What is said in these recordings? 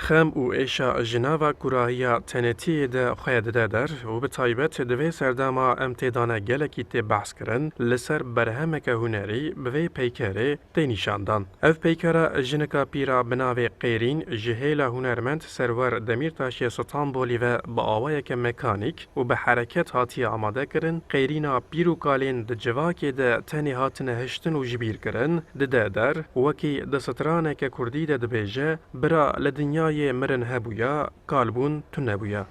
خم و ایشا جناوا کوراهیا تنتی ده خواهد در و به تایبت دوی سرداما امتدانه گلکی تی بحث کرن لسر برهمک هنری بوی پیکره تی نشاندان. اف پیکره جنکا پیرا بناوی قیرین جهیلا هنرمند سرور دمیرتاشی ستانبولی و با آوایک مکانیک و به حرکت هاتی آماده کرن قیرینا پیروکالین ده جواکی ده تنی هاتنه هشتن و جبیر کرن ده در وکی ده سترانک کردی ده بیجه برا لدنیای مرن هبویا کالبون تو نبویا.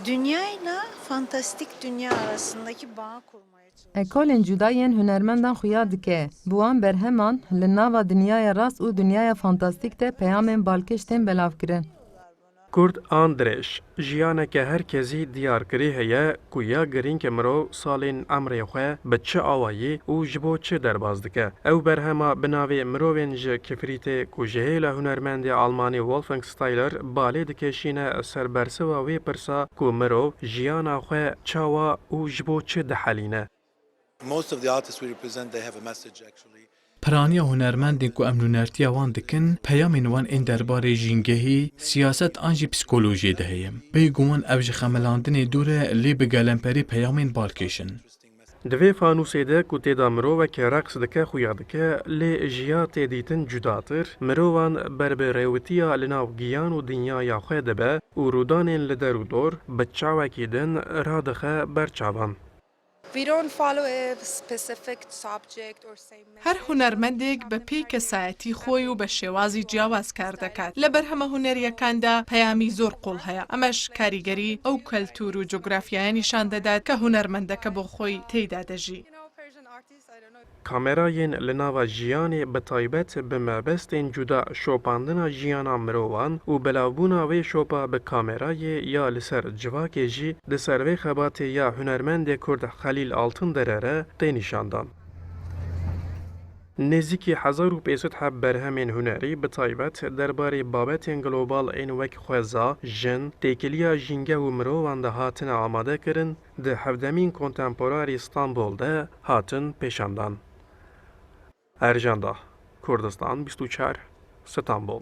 Dünyayla fantastik dünya arasındaki bağı kurmaya çalışıyor. Ekolên cudayên hunermendan xuya dike. Bu an berheman li nava dinyaya rast û dinyaya fantastik de peyamên balkêş tên belavkirin. Kurd Andreş, jiyaneke herkesî diyarkirî heye ku ya girînk mirov salên emrê xwe bi çi awayî û ji bo çi derbas dike. Ew berhema binavê mirovên ji kifrîtê ku ji hêla hunermendê Almanî Wolfgang Steyler balê dikeşîne ser bersiva wê pirsa ku mirov jiyana xwe çawa û ji bo çi dihelîne. Most of the artists we represent, they have a message actually. پرانیا هنرمندین کو امنونرتیا وان دکن پیامین وان این درباره جینگهی سیاست آنجی پسیکولوژی دهیم. بیگوان اوج خملاندن دوره لی بگلمپری پیامین بالکشن. دوی فانوسê de ku têda mirovekê reqs dike xuya dike lê jiya tê dîtin cudatir, mirovan berberewitiya li nav giyan û dinyaya xwe dibe û rûdanên li der û dor bi çawekî din radixe ber çavan. We don't follow a specific subject or say هەر هونەرمەندێک بە پێی کەسایەتی خۆی و بە شێوازی جیاواز کار دەکات. لە بەرهەمە هونەریەکاندا پەیامی زۆر قوڵ هەیە. ئەمەش کاریگەری ئەو کەلتور و جۆگرافیایانیشان دەدات کە هونەرمەندەکە بۆ خۆی تێیدا دەژی. Kamerayên li nava jiyanê bi taybet bi mebestên cuda şopandina jiyana mirovan û belavbûna wê şopa bi kamerayê ya li ser civakê jî di ser vê xebatê ya hunermendê Kurd Xelîl Altınderer re tê nîşandan. Nêzîkî 1500 heb berhemên hunerî bi taybet derbarê babetên global ên wek xweza, jin, têkiliya jîngev û mirovan de hatine amade kirin, di hevdemîn kontemporarî İstanbul de hatin pêşandan. Erjanda, Kurdistan 24, İstanbul.